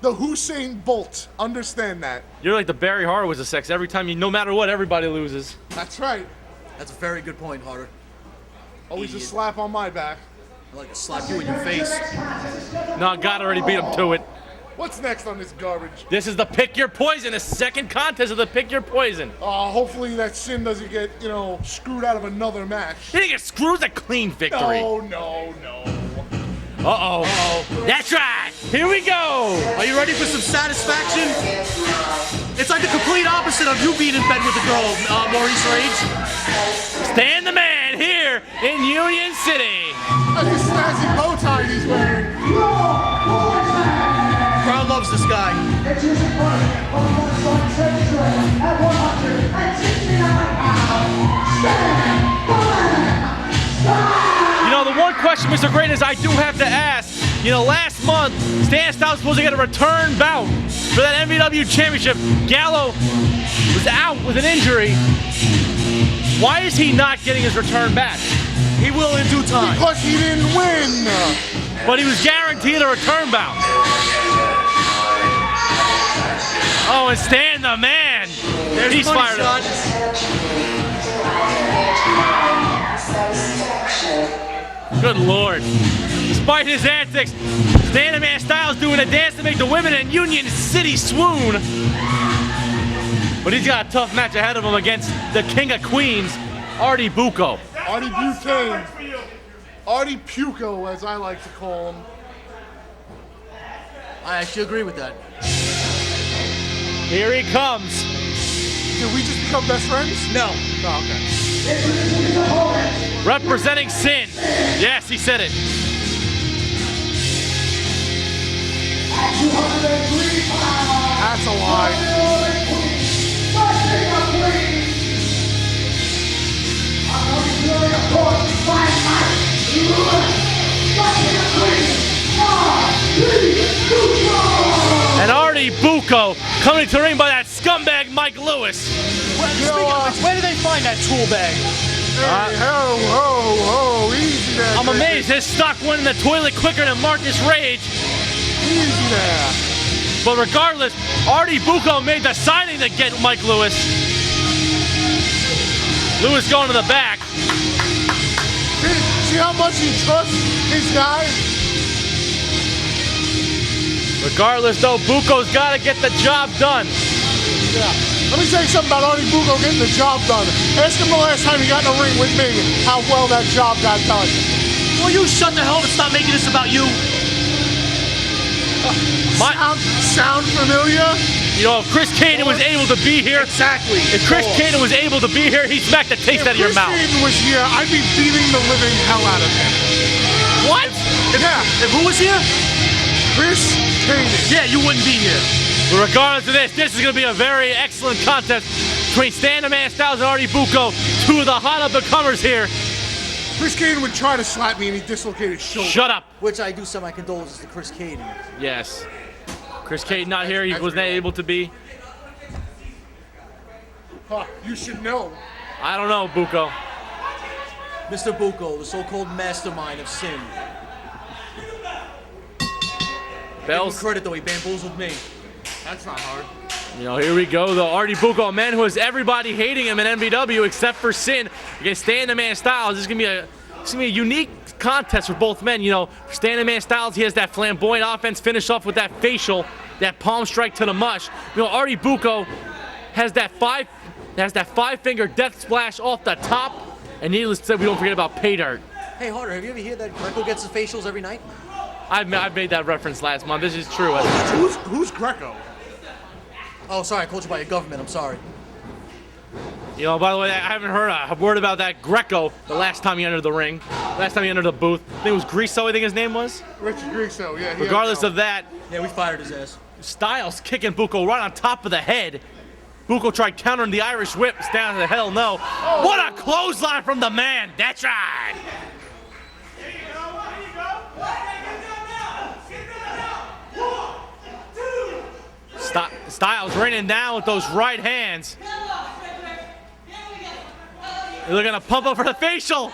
The Hussein Bolt. Understand that. You're like the Barry Horowitz of sex. Every time no matter what, everybody loses. That's right. That's a very good point, Harder. Always a slap on my back. I like to slap you in your face. No, God already beat him to it. What's next on this garbage? This is the Pick Your Poison, the second contest of the Pick Your Poison. Hopefully that Sin doesn't get, screwed out of another match. He didn't get screwed. A clean victory. No. Uh-oh. That's right. Here we go. Are you ready for some satisfaction? It's like the complete opposite of you being in bed with a girl, Maurice Rage. Stan the Man here in Union City. Look at this snazzy bow tie he's wearing. Crowd loves this guy. You know, the one question, Mr. Greatness, I do have to ask. Last month, Stan Stylez was supposed to get a return bout for that MvW Championship. Gallo was out with an injury. Why is he not getting his return back? He will in due time. Because he didn't win. But he was guaranteed a return bout. Oh, and Stan the Man. He's fired up. Good Lord. Despite his antics, Stan the Man Stylez doing a dance to make the women in Union City swoon. But he's got a tough match ahead of him against the King of Queens, Artie Bucco. Artie Butane. Artie Puco, as I like to call him. I actually agree with that. Here he comes. Did we just become best friends? No. Oh, okay. Representing Sin. Yes, he said it. That's a lie. And Artie Bucco coming to the ring by that scumbag Mike Lewis. Where did they find that tool bag? Easy there. I'm amazed his stock went in the toilet quicker than Marcus Rage. Easy there. But regardless, Artie Bucco made the signing to get Mike Lewis. Lewis going to the back. See how much he trusts his guy? Regardless, though, Bucco's got to get the job done. Yeah. Let me tell you something about Artie Bucco getting the job done. Ask him the last time he got in a ring with me how well that job got done. Will you shut the hell up and stop making this about you? Sound familiar? If Chris Caden was able to be here, Exactly. if Chris Caden was able to be here, he smacked the taste out of your mouth. If Chris Caden was here, I'd be beating the living hell out of him. What? If who was here? Chris Caden. Yeah, you wouldn't be here. But regardless of this is going to be a very excellent contest between Stan the Man Stylez and Artie Bucco, two of the hot up-and-comers here. Chris Caden would try to slap me and he dislocated his shoulder. Shut up. Which I do send my condolences to Chris Caden. Yes. Chris Caden not here. He was not able to be. Huh, you should know. I don't know, Bucco. Mr. Bucco, the so-called mastermind of sin. Give him credit though, he bamboozled me. That's not hard. Here we go, though. Artie Bucco, a man who has everybody hating him in MvW except for Sin, against Stan the Man Stylez. This is gonna be a unique contest for both men. For Stan the Man Stylez, he has that flamboyant offense, finish off with that facial, that palm strike to the mush. Artie Bucco has that five-finger death splash off the top, and needless to say, we don't forget about pay dirt. Hey, Harder, have you ever heard that Greco gets his facials every night? I made that reference last month. This is true. Who's Greco? Oh, sorry, I called you by your government. I'm sorry. By the way, I haven't heard a word about that Greco the last time he entered the ring. Last time he entered the booth. I think it was Griso, I think his name was. Richard Griso, yeah. Regardless of that, Yeah, we fired his ass. Stylez kicking Bucco right on top of the head. Bucco tried countering the Irish whip. Stan said, hell no. Oh. What a clothesline from the man. That's right. Stylez raining down with those right hands. They're gonna pump up for the facial.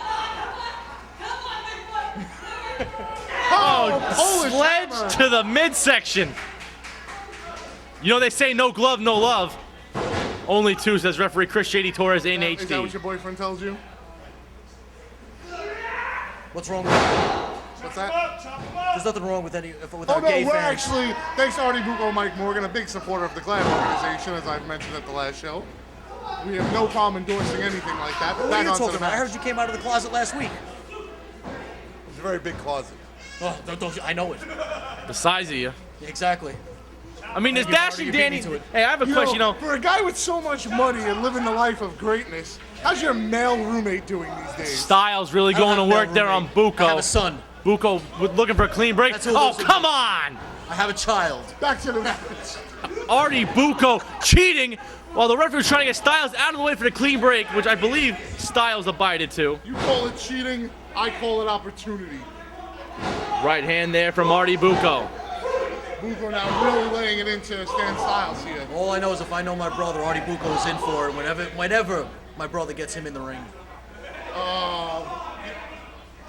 Polish sledge hammer. to the midsection. You know they say no glove, no love. Only two, says referee Chris Shady Torres in HD. Is that what your boyfriend tells you? What's wrong with that? What's that? There's nothing wrong with any with Oh our no, gay we're fans. actually, thanks to Artie Bucco, Mike Morgan, a big supporter of the Glad organization, as I've mentioned at the last show. We have no problem endorsing anything like that. But What are back you onto talking the about? I match. heard you came out of the closet last week. It's a very big closet. Oh, I know it. The size of you. Exactly. I mean, this Thank you, Marty. dashing You beat me Danny. to it. Hey, I have a question. For a guy with so much money and living the life of greatness, how's your male roommate doing these days? Styles really I don't going to have a work there on roommate. I have a Bucco. son. Bucco looking for a clean break. That's who Oh, lives with come me. on! I have a child. Back to the match. Artie Bucco cheating while the referee was trying to get Styles out of the way for the clean break, which I believe Styles abided to. You call it cheating, I call it opportunity. Right hand there from Artie Bucco. Bucco now really laying it into Stan Styles here. All I know is if I know my brother, Artie Bucco is in for it whenever my brother gets him in the ring.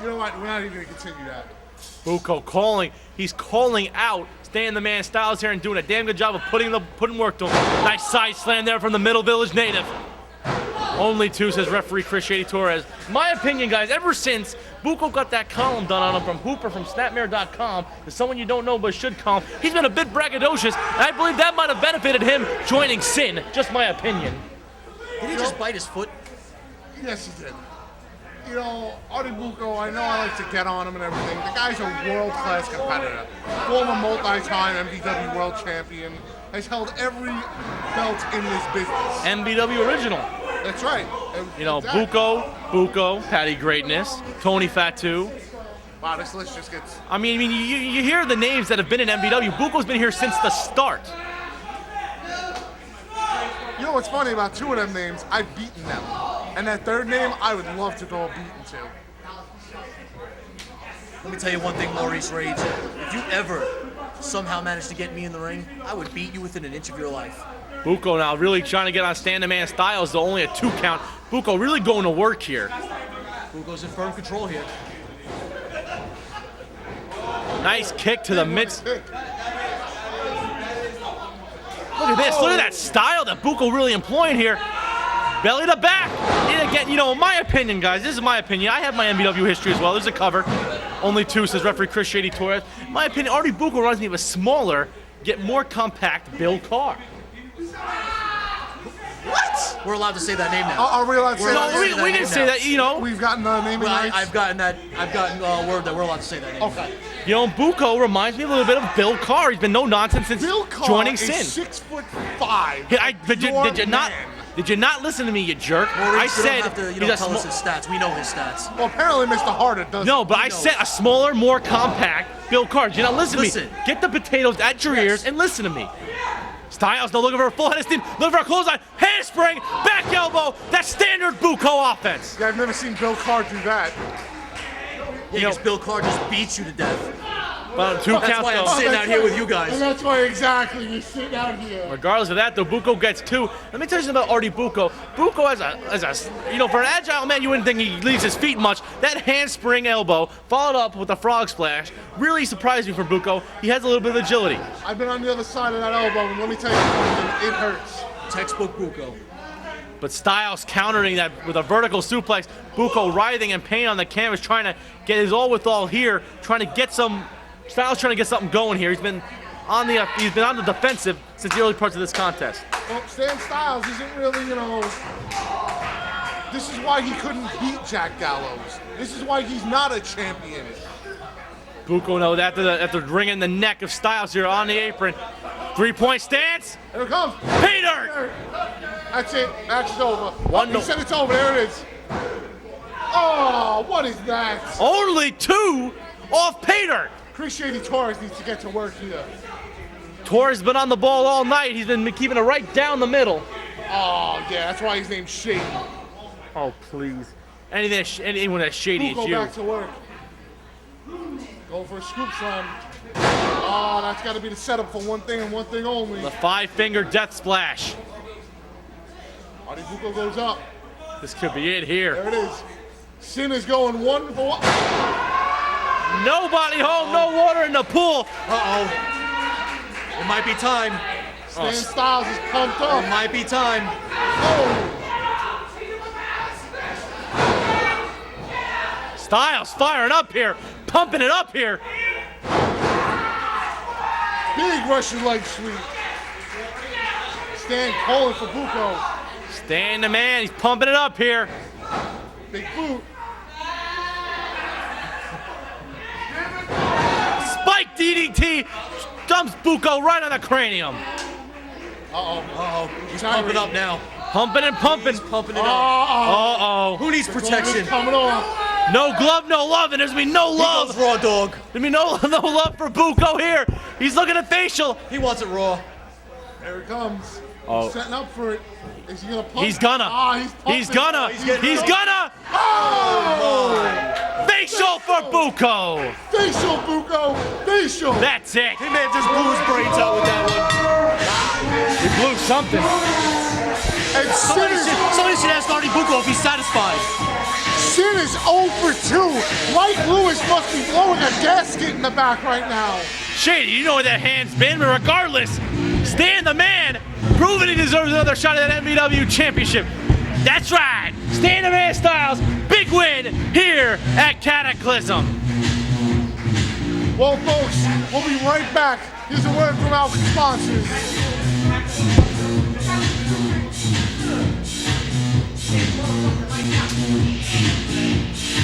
You know what? We're not even going to continue that. Bucco calling. He's calling out Stan the Man Styles here and doing a damn good job of putting work to him. Nice side slam there from the Middle Village native. Only two, says referee Chris Shady Torres. My opinion, guys, ever since Bucco got that column done on him from Hooper from Snapmare.com, there's someone you don't know but should call him, he's been a bit braggadocious, and I believe that might have benefited him joining Sin. Just my opinion. Did he just bite his foot? Yes, he did. You know, Artie Bucco, I know I like to get on him and everything. The guy's a world-class competitor. Former multi-time MvW World Champion. Has held every belt in this business. MvW original. That's right. You know, Exactly. Bucco, Patty Greatness, Tony Fatu. Wow, this list just gets... I mean, you hear the names that have been in MvW. Bucco's been here since the start. You know what's funny about two of them names? I've beaten them. And that third name, I would love to go beaten to. Let me tell you one thing, Maurice Rage. If you ever somehow managed to get me in the ring, I would beat you within an inch of your life. Bucco now really trying to get on Stan the Man Styles, though only a 2 count. Bucco really going to work here. Bucco's in firm control here. Nice kick to the midst. Kick. Look at this. Look at that style that Bucco really employing here. Belly to back. And again, you know, in my opinion, guys, this is my opinion. I have my MvW history as well. There's a cover. Only two, says referee Chris Shady Torres. In my opinion, Artie Bucco reminds me of a smaller, yet more compact Bill Carr. What? We're allowed to say that name now. Are we allowed to say We're that? allowed to No, we didn't say that, you know. We've gotten the naming Well, rights? I've gotten word that we're allowed to say that name. Okay. You know, Bucco reminds me a little bit of Bill Carr. He's been no nonsense since Bill Carr joining is Sin. 6'5". Did you not? Man. Did you not listen to me, you jerk? Maurice, I you said don't have to, he's tell a us his stats. We know his stats. Well, apparently Mr. Harder does. No, but I knows? said a smaller, more compact Bill Carr. Did you not listen to Listen. me? Get the potatoes at your ears and listen to me. Styles now looking for a full head of steam, looking for a clothesline, handspring, back elbow. That's standard Bucco offense. Yeah, I've never seen Bill Carr do that. Yeah, You know- because Bill Carr just beats you to death. But 2 That's counts why I'm though. sitting out here with you And guys. that's why exactly you're sitting out here. Regardless of that, though, Bucco gets 2. Let me tell you something about Artie Bucco. Bucco as a, you know, for an agile man, you wouldn't think he leaves his feet much. That handspring elbow, followed up with a frog splash, really surprised me from Bucco. He has a little bit of agility. I've been on the other side of that elbow, and let me tell you something, it hurts. Textbook Bucco. But Styles countering that with a vertical suplex. Bucco writhing in pain on the canvas, trying to get his all-with-all here, trying to get some. Styles trying to get something going here. He's been on the defensive since the early parts of this contest. Well, Stan Styles isn't really, you know. This is why he couldn't beat Jack Gallows. This is why he's not a champion. Bucco knows after ringing the neck of Styles here on the apron. 3-point stance. Here it comes. Peter! That's it. Match is over. One He no- said it's over. There it is. Oh, what is that? Only 2 off Peter. Chris Shady Torres needs to get to work here. Torres has been on the ball all night. He's been keeping it right down the middle. Oh, yeah, that's why his name's Shady. Oh, please. Anyone that's shady, Go it's you. back to work. Go for a scoop slam. Oh, that's got to be the setup for one thing and one thing only. The 5-finger death splash. Artie Bucco goes up. This could be it here. There it is. Sin is going 1 for 1. Nobody home, no water in the pool. Uh-oh. It might be time. Stan Stylez is pumped up. It might be time. Oh, Stylez firing up here, pumping it up here. big Russian leg sweep. Stan calling for Bucco. Stan the man, he's pumping it up here. Big boot. Spike DDT dumps Bucco right on the cranium. Uh-oh. He's pumping up now. Pumping and pumping. He's pumping it up. Uh-oh. Who needs protection? Coming on. No glove, no love, and there's gonna be no He love. goes raw dog. There's gonna be no love for Bucco here. He's looking at facial. He wants it raw. There it comes. Oh. Setting up for it. Is he gonna pump? He's gonna. He's pumping. He's gonna. getting He's it. gonna. Oh! Facial for Bucco. Facial, Bucco. Facial. That's it. He may have just blew his brains out with that one. He blew something. And Somebody should ask Artie Bucco if he's satisfied. Sin is 0 for 2. Mike Lewis must be blowing a gasket in the back right now. Shady, you know where that hand's been, but regardless, Stan the man, proving he deserves another shot at that MvW Championship. That's right, Stan the Man Stylez, big win here at Cataclysm. Well, folks, we'll be right back. Here's a word from our sponsors.